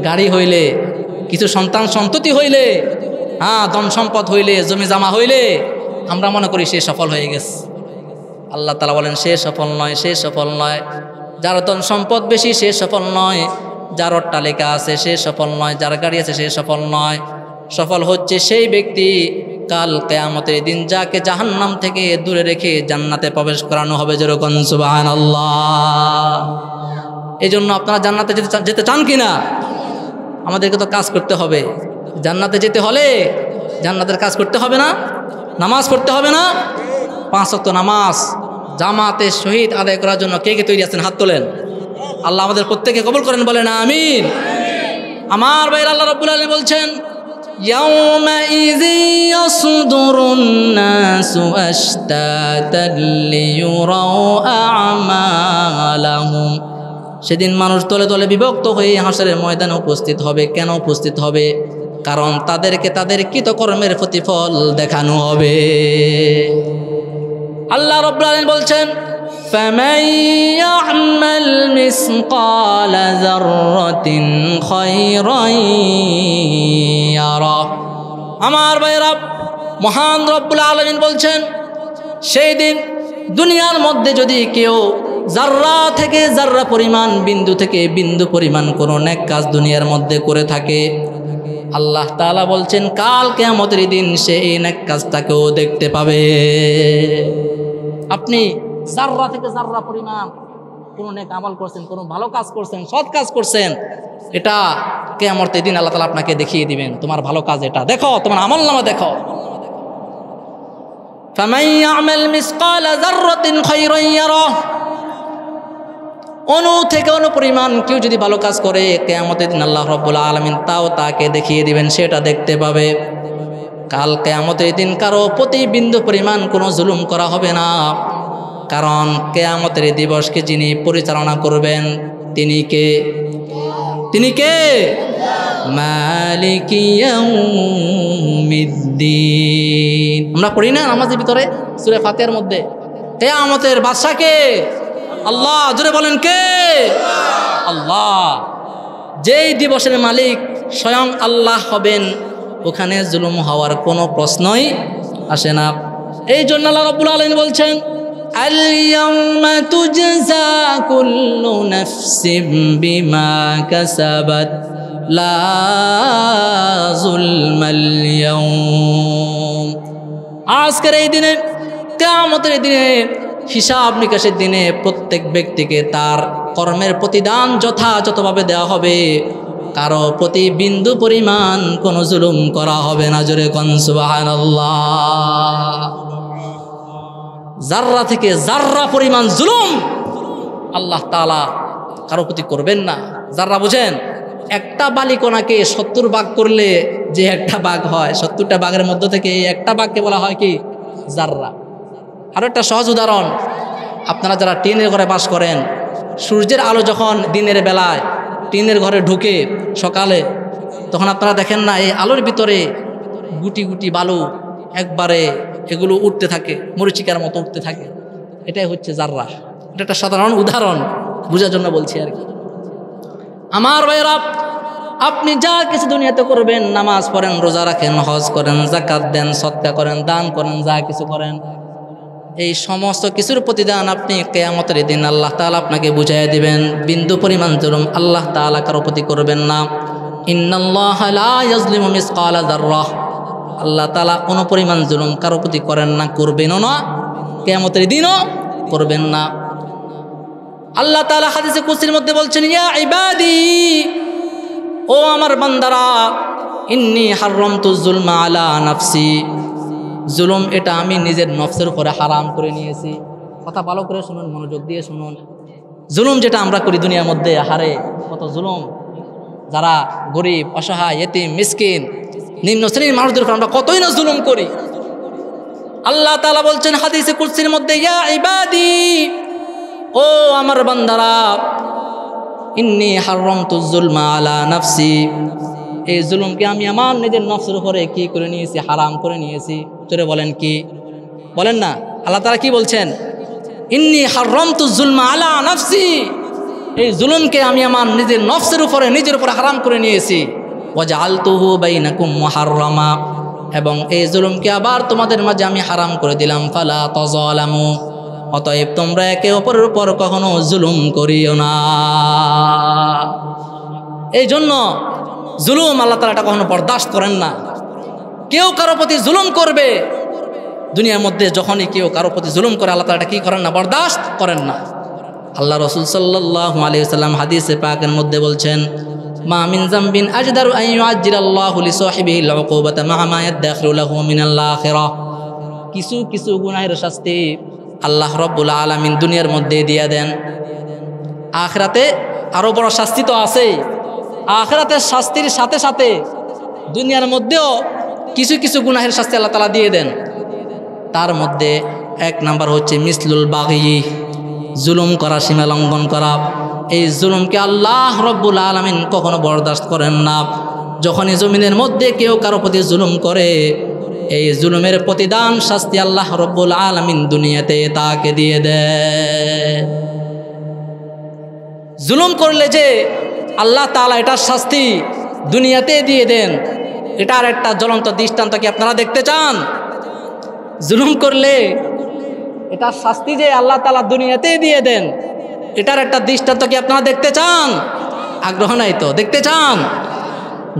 গাড়ি হইলে, কিছু সন্তান সন্ততি হইলে, ধন সম্পদ হইলে, জমি জামা হইলে আমরা মনে করি সে সফল হয়ে গেছে। আল্লাহ তাআলা বলেন সে সফল নয়, সে সফল নয়। যার ধন সম্পদ বেশি সে সফল নয়, যার অট্টালিকা আছে সে সফল নয়, যার গাড়ি আছে সে সফল নয়। সফল হচ্ছে সেই ব্যক্তি কাল কিয়ামতের দিন যাকে জাহান্নাম থেকে দূরে রেখে জান্নাতে প্রবেশ করানো হবে। যেরকম সুবহানাল্লাহ। এই জন্য আপনারা জান্নাতে যেতে চান কিনা? আমাদেরকে তো কাজ করতে হবে। জান্নাতে যেতে হলে জান্নাতের কাজ করতে হবে না? নামাজ পড়তে হবে না? 5 ওয়াক্ত নামাজ জামাতে শহীদ আদায় করার জন্য কে কে তৈরি আছেন? হাত তোলেন। আল্লাহ আমাদের প্রত্যেককে কবুল করেন, বলেন আমিন। আমার ভাইরা, আল্লাহ রাব্বুল আলামিন বলছেন, ইয়াউমাইযি ইয়াসদুরুন নাসু আশতাতাল লিয়ুরাউ আমালাহুম। সেদিন মানুষ দলে দলে বিভক্ত হয়ে হাসরের ময়দানে উপস্থিত হবে। কেন উপস্থিত হবে? কারণ তাদেরকে তাদের কৃতকর্মের প্রতিফল দেখানো হবে। আল্লাহ রাব্বুল আলামিন বলছেন, فمن يعمل مثقال ذرة خيرا يره আমার ভাইরা মহান রব্বুল আলামিন বলছেন সেই দিন দুনিয়ার মধ্যে যদি কেউ জাররা থেকে জাররা পরিমাণ বিন্দু থেকে বিন্দু পরিমাণ কোনো নেক কাজ দুনিয়ার মধ্যে করে থাকে আল্লাহ তাআলা বলছেন কাল কিয়ামতের দিন সে এই নেক কাজটাকেও দেখতে পাবে। আপনি জাররা থেকে জাররা পরিমাণ কোনো নেক আমল করছেন, কোনো ভালো কাজ করছেন, সৎ কাজ করছেন, এটা কিয়ামতের দিন আল্লাহ তাআলা আপনাকে দেখিয়ে দিবেন তোমার ভালো কাজ এটা দেখো, তোমার আমলনামা দেখো। ফামান ইয়ামাল মিসকালা যাররাতিন খায়রান ইয়ারাহ অনু থেকে অনু পরিমাণ কেউ যদি ভালো কাজ করে কিয়ামতের দিন আল্লাহ রাব্বুল আলামিন তাও তাকে দেখিয়ে দিবেন, সেটা দেখতে পাবে। কাল কিয়ামতের দিন কারো প্রতি বিন্দু পরিমাণ কোনো জুলুম করা হবে না, কারণ কিয়ামতের দিবসকে যিনি পরিচালনা করবেন তিনি কে? তিনি কে? মালিকি ইয়াউমিদ্দিন। আমরা পড়ি না নামাজের ভিতরে সূরা ফাতিহার মধ্যে কিয়ামতের বাদশা কে? আল্লাহ। জোরে বলেন কে? আল্লাহ। যেই দিবসের মালিক স্বয়ং আল্লাহ হবেন ওখানে জুলুম হওয়ার কোনো প্রশ্নই আসে না। এই জন্য আল্লাহ রাব্বুল আলামিন বলছেন আল ইয়াউমা তুজজা কুল্লু নাফসিন বিমা কাসাবাত লা যুলমাল ইয়াউম। আজকের এই দিনে কিয়ামতের দিনে হিসাব নিকাশের দিনে প্রত্যেক ব্যক্তিকে তার কর্মের প্রতিদান যথাযথভাবে দেওয়া হবে, কারো প্রতি বিন্দু পরিমাণ কোনো জুলুম করা হবে না। জোরে কোন সুবহানাল্লাহ। জাররা থেকে জাররা পরিমাণ জুলুম আল্লাহ তাআলা কারো প্রতি করবেন না। জাররা বুঝেন? একটা বালিকণাকে 70 ভাগ করলে যে একটা ভাগ হয়, 70টা ভাগের মধ্য থেকে একটা ভাগকে বলা হয় কি? জাররা। আরও একটা সহজ উদাহরণ, আপনারা যারা টিনের ঘরে বাস করেন, সূর্যের আলো যখন দিনের বেলায় টিনের ঘরে ঢুকে সকালে, তখন আপনারা দেখেন না এই আলোর ভিতরে গুটি গুটি বালু একবারে এগুলো উঠতে থাকে, মরিচিকার মতো উঠতে থাকে। এটাই হচ্ছে জাররা। এটা একটা সাধারণ উদাহরণ বোঝার জন্য বলছি আর কি। আমার ভাইরা, আপনি যা কিছু দুনিয়াতে করবেন, নামাজ পড়েন, রোজা রাখেন, হজ করেন, যাকাত দেন, সদকা করেন, দান করেন, যা কিছু করেন, এই সমস্ত কিছুর প্রতিদান আপনি কিয়ামতের দিন আল্লাহ তাআলা আপনাকে বুঝাইয়া দিবেন। বিন্দু পরিমাণ জুলুম আল্লাহ তাআলা কারো প্রতি করবেন না। ইন্নাল্লাহা লা ইয়াজলিমু মিসকালা যাররাহ। আল্লাহ তাআলা কোনো পরিমাণ জুলুম কারো প্রতি করেন না, করবেনও না, কিয়ামতের দিনও করবেন না। আল্লাহ তাআলা হাদিসে কুদসির মধ্যে বলছেন ইয়া ইবাদি, ও আমার বান্দারা, ইন্নী হাররামতুজ যুলমা আলা নাফসি, জুলুম এটা আমি নিজের নফসের উপরে হারাম করে নিয়েছি। কথা ভালো করে শুনুন, মনোযোগ দিয়ে শুনুন। জুলুম যেটা আমরা করি দুনিয়ার মধ্যে, হারে কত জুলুম, যারা গরিব, অসহায়, ইতিম, মিসকিন, নিম্ন শ্রেণীর মানুষদের উপর আমরা কতই না জুলুম করি। আল্লাহ তাআলা বলছেন হাদিসে কুদসির মধ্যে ইয়া ইবাদি, ও আমার বান্দারা, ইন্নী হাররামতুজ যুলমা আলা নাফসি, এই জুলুমকে আমি আমার নিজের নফসের উপরে কি করে নিয়েছি? হারাম করে নিয়েছি। চলে বলেন কি? বলেন না। আল্লাহ তাআলা কি বলছেন? ইন্নী হাররামতুজ যুলমা আলা নাফসি, এই জুলুমকে আমি আমার নিজের নফসের উপরে হারাম করে নিয়েছি। ওয়াজআলতুহু বাইনাকুম মুহাররামা, এবং এই জুলুমকে আবার তোমাদের মাঝে আমি হারাম করে দিলাম। ফালা তাযালামু, অতএব তোমরা একে অপরের উপর কখনো জুলুম করিও না। এই জন্য জুলুম আল্লাহ তাআলা এটা কখনো বরদাস্ত করেন না। কেউ কারো প্রতি জুলুম করবে দুনিয়ার মধ্যে, যখনই কেউ কারো প্রতি জুলুম করে আল্লাহ তাআলা এটা কি করেন না? বরদাস্ত করেন না। আল্লাহ রাসূল সাল্লাল্লাহু আলাইহি ওয়াসাল্লাম হাদিসে পাকের মধ্যে বলছেন মা মিন যামবিন আজদারু আন ইউআজ্জিলাল্লাহু লিসাহিবিহিল উকুবাতা মা মা ইয়াদখিরু লাহু মিনাল আখিরাহ। কিছু কিছু গুনাহের শাস্তি আল্লাহ রাব্বুল আলামিন দুনিয়ার মধ্যে দিয়ে দেন, আখিরাতে আরো বড় শাস্তি তো আছেই। আখিরাতের শাস্তির সাথে সাথে দুনিয়ার মধ্যেও কিছু কিছু গুনাহের শাস্তি আল্লাহ তাআলা দিয়ে দেন। তার মধ্যে এক নাম্বার হচ্ছে মিসলুল বাগী, জুলুম করা, সীমা লঙ্ঘন করা। এই জুলুমকে আল্লাহ রব্বুল আলামিন কখনো বরদাস্ত করেন না। যখনই জমিনের মধ্যে কেউ কারো প্রতি জুলুম করে, এই জুলুমের প্রতিদান শাস্তি আল্লাহ রব্বুল আলামিন দুনিয়াতে তাকে দিয়ে দেয়। জুলুম করলে যে আল্লাহ তাআলা এটার শাস্তি দুনিয়াতে দিয়ে দেন, এটার একটা জ্বলন্ত দৃষ্টান্ত কি আপনারা দেখতে চান? জুলুম করলে এটার শাস্তি যে আল্লাহ তাআলা দুনিয়াতে দিয়ে দেন, এটার একটা দৃষ্টান্ত কি আপনারা দেখতে চান? আগ্রহ নাই তো? দেখতে চান?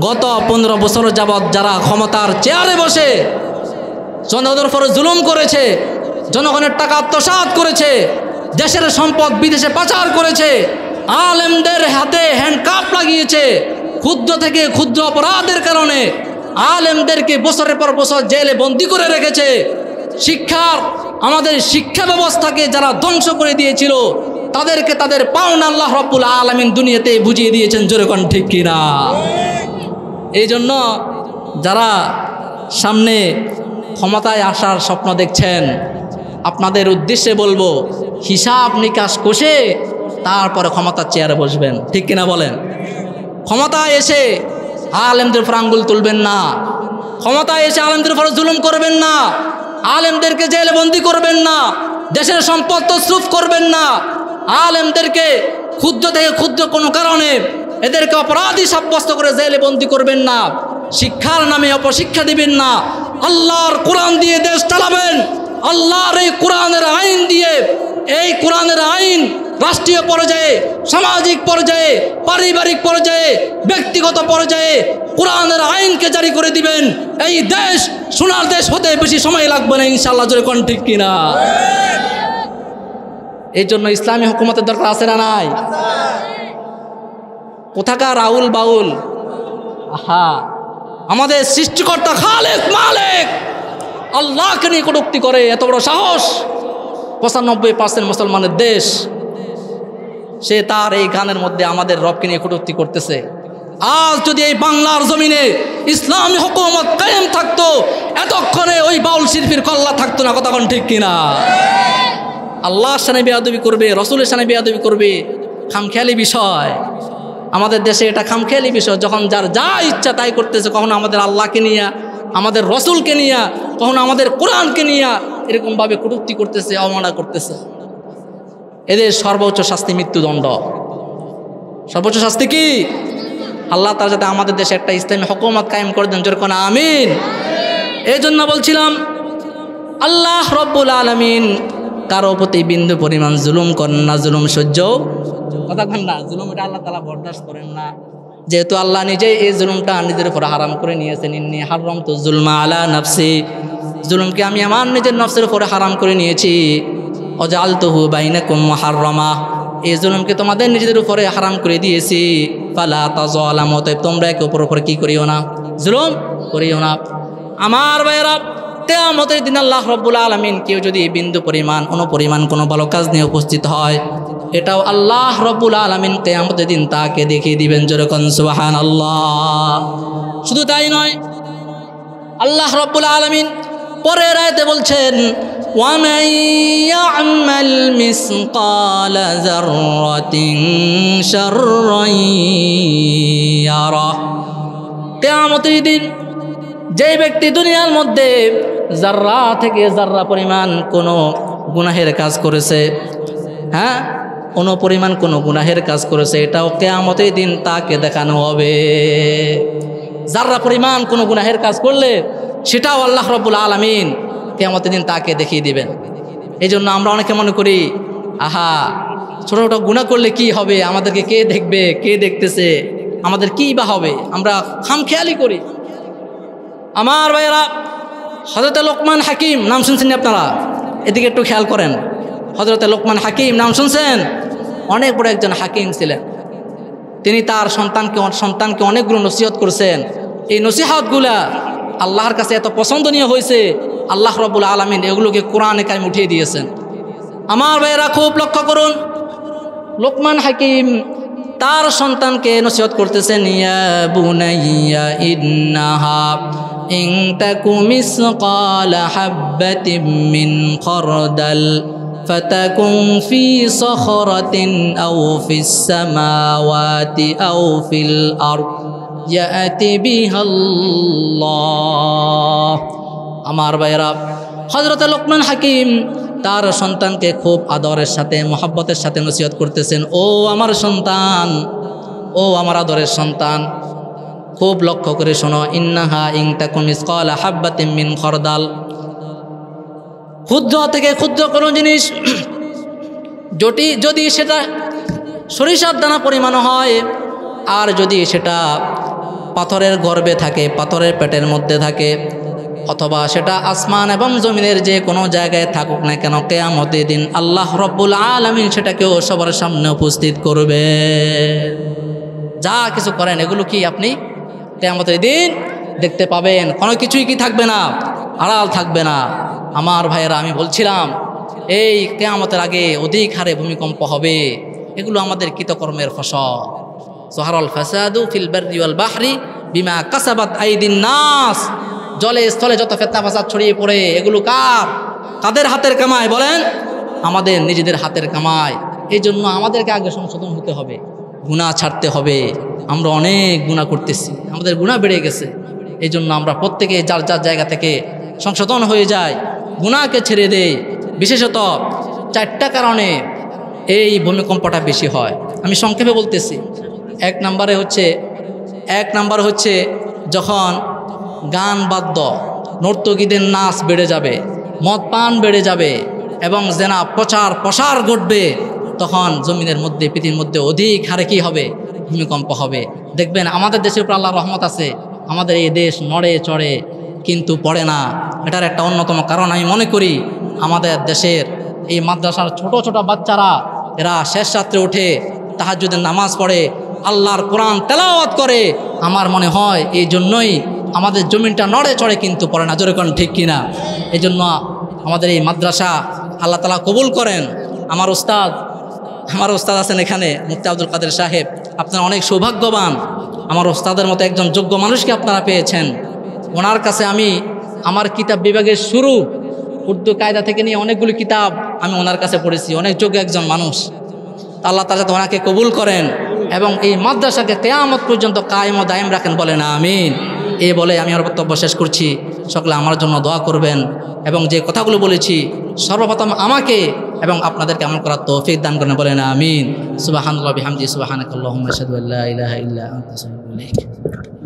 গত 15 বছর যাবৎ যারা ক্ষমতার চেয়ারে বসে জনগণের উপর জুলুম করেছে, জনগণের টাকা আত্মসাৎ করেছে, দেশের সম্পদ বিদেশে পাচার করেছে, আলেমদের হাতে হ্যান্ডকাপ লাগিয়েছে, ক্ষুদ্র থেকে ক্ষুদ্র অপরাধের কারণে আলেমদেরকে বছরের পর বছর জেলে বন্দী করে রেখেছে, আমাদের শিক্ষা ব্যবস্থাকে যারা ধ্বংস করে দিয়েছিল তাদেরকে তাদের পাওনা আল্লাহ রাব্বুল আলামিন দুনিয়াতে বুঝিয়ে দিয়েছেন। জোরে কোন ঠিক কিনা? এই জন্য যারা সামনে ক্ষমতায় আসার স্বপ্ন দেখছেন, আপনাদের উদ্দেশ্যে বলবো, হিসাব নিকাশ কষে তারপরে ক্ষমতার চেয়ারে বসবেন। ঠিক কিনা বলেন? ক্ষমতায় এসে আলেমদের উপর আঙ্গুল তুলবেন না, ক্ষমতায় এসে আলেমদের উপর জুলুম করবেন না, আলেমদেরকে জেলে বন্দি করবেন না, দেশের সম্পদ তছরুফ করবেন না, আলেমদেরকে ক্ষুদ্র থেকে ক্ষুদ্র কোনো কারণে এদেরকে অপরাধী সাব্যস্ত করে জেলে বন্দি করবেন না, শিক্ষার নামে অপশিক্ষা দিবেন না, আল্লাহর কোরআন দিয়ে দেশ চালাবেন, আল্লাহর এই কোরআনের আইন দিয়ে, এই কোরআনের আইন রাষ্ট্রীয় পর্যায়ে, সামাজিক পর্যায়ে, পারিবারিক পর্যায়ে, ব্যক্তিগত পর্যায়ে কোরআনের আইনকে জারি করে দিবেন। এই দেশ সোনার দেশ হতে বেশি সময় লাগবে না ইনশাআল্লাহ। জোরে কোন ঠিক কিনা? এই জন্য ইসলামী হুকুমতের দরকার আছে না নাই? কোথাকার আউল বাউল, আহা, আমাদের সৃষ্টিকর্তা খালেক মালিক আল্লাহকে নিয়ে কটূক্তি করে, এত বড় সাহস! 95% মুসলমানের দেশ, সে তার এই গানের মধ্যে আমাদের রবকে নিয়ে কটূক্তি করতেছে। আজ যদি এই বাংলার জমিনে ইসলামী হুকুমত কায়েম থাকতো, এতক্ষণে ওই বাউল শিল্পীর কল্লা থাকতো না। কথা কোন ঠিক কিনা? আল্লাহর সানে বেয়াদবি করবে, রসুলের সানে বেয়াদবি করবে, খামখেয়ালি বিষয়। আমাদের দেশে এটা খামখেয়ালি বিষয়, যখন যার যা ইচ্ছা তাই করতেছে, কখনো আমাদের আল্লাহকে নিয়ে, আমাদের রসুলকে নিয়ে, কখনো আমাদের কোরআনকে নিয়ে এরকমভাবে কটূক্তি করতেছে, অবমাননা করতেছে। এদের সর্বোচ্চ শাস্তি মৃত্যুদণ্ড। সর্বোচ্চ শাস্তি কি? আল্লাহ তাআলা যাতে আমাদের দেশে একটা ইসলামী হুকুমত কায়েম করে দেন। জোরে কোন আমিন। এই জন্য বলছিলাম, আল্লাহ রব্বুল আলামিন কারো প্রতি বিন্দু পরিমাণ জুলুম করেন না, জুলুম সহ্য কথা কন না, জুলুম এটা আল্লাহ তাআলা বরদাস্ত করেন না। যেহেতু আল্লাহ নিজেই এই জুলুমটা নিজের উপর হারাম করে নিয়েছেন, ইন্নী হারামতু যুলমা আলা নাফসি, জুলুমকে আমি আমার নিজের নফসের উপরে হারাম করে নিয়েছি। ওয়াজআলতুহু বাইনাকুম মুহাররামা, এই জুলুমকে তোমাদের নিজেদের উপরে হারাম করে দিয়েছি। ফালা তাযালামু, তোমরা একে অপরের উপর কি করিও না, জুলুম করিও না। আমার ভাইয়েরা, কিয়ামতের দিন আল্লাহ রাব্বুল আলামিন কেউ যদি বিন্দু পরিমাণ অনুপরিমাণ কোনো ভালো কাজ নিয়ে উপস্থিত হয়, এটাও আল্লাহ রাব্বুল আলামিন কিয়ামতের দিন তাকে দেখিয়ে দিবেন। যেরকম সুবহানাল্লাহ। শুধু তাই নয়, আল্লাহ রাব্বুল আলামিন পরের আয়াতে বলছেন, وَمَن يَعْمَلْ مِثْقَالَ ذَرَّةٍ شَرًّا يَرَهُ। কিয়ামতের দিন যে ব্যক্তি দুনিয়ার মধ্যে জাররা থেকে জাররা পরিমাণ কোনো গুনাহের কাজ করেছে, হ্যাঁ, কোনো পরিমাণ কোনো গুনাহের কাজ করেছে, এটাও কিয়ামতের দিন তাকে দেখানো হবে। জাররা পরিমাণ কোনো গুনাহের কাজ করলে সেটাও আল্লাহ রাব্বুল আলামিন কিয়ামতের দিন তাকে দেখিয়ে দিবেন। এই জন্য আমরা অনেকে মনে করি, আহা, ছোটো ছোটো গুনাহ করলে কি হবে, আমাদেরকে কে দেখবে, কে দেখতেছে, আমাদের কি বা হবে, আমরা খামখেয়ালি করি। আমার ভাইয়েরা, হযরতে লোকমান হাকিম নাম শুনছেন আপনারা? এদিকে একটু খেয়াল করেন। হযরতে লোকমান হাকিম নাম শুনছেন? অনেক বড় একজন হাকিম ছিলেন। তিনি তার সন্তানকে অনেকগুলো নসিহত করছেন। এই নসিহতগুলা আল্লাহর কাছে এত পছন্দনীয় হয়েছে, আল্লাহ রাব্বুল আলামিন এগুলোকে কোরআনে কারিমে উঠিয়ে দিয়েছেন। আমার ভাইয়েরা খুব লক্ষ্য করুন, লোকমান হাকিম তার সন্তানকে নসিহত করতেছেন, ইয়া বুনাইয়া ইন্নাহা ইন তাকু মিসকালা হাববাতিন মিন খারদাল ফাতাকুন ফি সখরাতিন আও ফিস সামাওয়াতি আও ফিল আরদ ইয়াতি বিহাল্লাহ আমার ভাইয়েরা, হযরত লোকমান হাকিম তার সন্তানকে খুব আদরের সাথে মহব্বতের সাথে নসিহত করতেছেন, ও আমার সন্তান, ও আমার আদরের সন্তান, খুব লক্ষ্য করে শোনো, ইন্নাহা ইন তাকুম মিসকালা হাববাতিন মিন খরদাল, ক্ষুদ্র থেকে ক্ষুদ্র কোনো জিনিস যদি সেটা সরিষার দানা পরিমাণ হয়, আর যদি সেটা পাথরের গর্ভে থাকে, পাথরের পেটের মধ্যে থাকে, অথবা সেটা আসমান এবং জমিনের যে কোনো জায়গায় থাকুক না কেন, কিয়ামতের দিন আল্লাহ রব্বুল আলামিন সেটাকেও সবার সামনে উপস্থিত করবে। যা কিছু করেন এগুলো কি আপনি কিয়ামতের দিন দেখতে পাবেন, কোনো কিছুই কি থাকবে না, আড়াল থাকবে না। আমার ভাইয়েরা, আমি বলছিলাম এই কিয়ামতের আগে অধিক হারে ভূমিকম্প হবে, এগুলো আমাদের কৃতকর্মের ফসল। জহারাল ফাসাদু ফিল বাররি ওয়াল বাহরি বিমা কাসাবাত আইদিন নাস, জলে স্থলে যত ফেতনা ফাসাদ ছড়িয়ে পড়ে, এগুলো কাদের হাতের কামাই বলেন? আমাদের নিজেদের হাতের কামাই। এই জন্য আমাদেরকে আগে সংশোধন হতে হবে, গুনাহ ছাড়তে হবে। আমরা অনেক গুনাহ করতেছি, আমাদের গুনাহ বেড়ে গেছে। এই জন্য আমরা প্রত্যেকে যার যার জায়গা থেকে সংশোধন হয়ে যায়, গুনাহকে ছেড়ে দেই। বিশেষত 4টা কারণে এই ভূমিকম্পটা বেশি হয়, আমি সংক্ষেপে বলতেছি। এক নাম্বার হচ্ছে যখন গান বাদ্য নর্তকীদের নাচ বেড়ে যাবে, মদ পান বেড়ে যাবে এবং জেনা প্রসার ঘটবে, তখন জমিনের মধ্যে, পৃথিবীর মধ্যে অধিক হারে কী হবে? ভূমিকম্প হবে। দেখবেন আমাদের দেশের উপর আল্লাহর রহমত আছে, আমাদের এই দেশ নড়ে চড়ে কিন্তু পড়ে না। এটার একটা অন্যতম কারণ আমি মনে করি, আমাদের দেশের এই মাদ্রাসার ছোট ছোট বাচ্চারা, এরা শেষ রাত্রে উঠে তাহাজ্জুদের নামাজ পড়ে, আল্লাহর কোরআন তেলাওয়াত করে। আমার মনে হয় এই জন্যই আমাদের জমিনটা নড়ে চড়ে কিন্তু পড়ে না। জোরে কোন ঠিক কিনা? এই জন্য আমাদের এই মাদ্রাসা আল্লাহ তাআলা কবুল করেন। আমার ওস্তাদ আছেন এখানে, মুফতি আব্দুল কাদের সাহেব, আপনারা অনেক সৌভাগ্যবান। আমার ওস্তাদের মতো একজন যোগ্য মানুষকে আপনারা পেয়েছেন। ওনার কাছে আমি আমার কিতাব বিভাগের শুরু, উর্দু কায়দা থেকে নিয়ে অনেকগুলি কিতাব আমি ওনার কাছে পড়েছি। অনেক যোগ্য একজন মানুষ। আল্লাহ তাআলা যাতে ওনাকে কবুল করেন এবং এই মাদ্রাসাকে কিয়ামত পর্যন্ত কায়েম ও দায়েম রাখেন, বলেন আমিন। এই বলে আমি আমার বক্তব্য শেষ করছি। সকলে আমার জন্য দোয়া করবেন এবং যে কথাগুলো বলেছি সর্বপ্রথম আমাকে এবং আপনাদেরকে আমল করার তৌফিক দান করেন, বলেন আমিন। সুবহানাল্লাহি ওয়া বিহামদিহি, সুবহানাকাল্লাহুম্মা আশহাদু আল্লা ইলাহা ইল্লা আনতা, আস্তাগফিরুকা ওয়া আতুবু ইলাইক।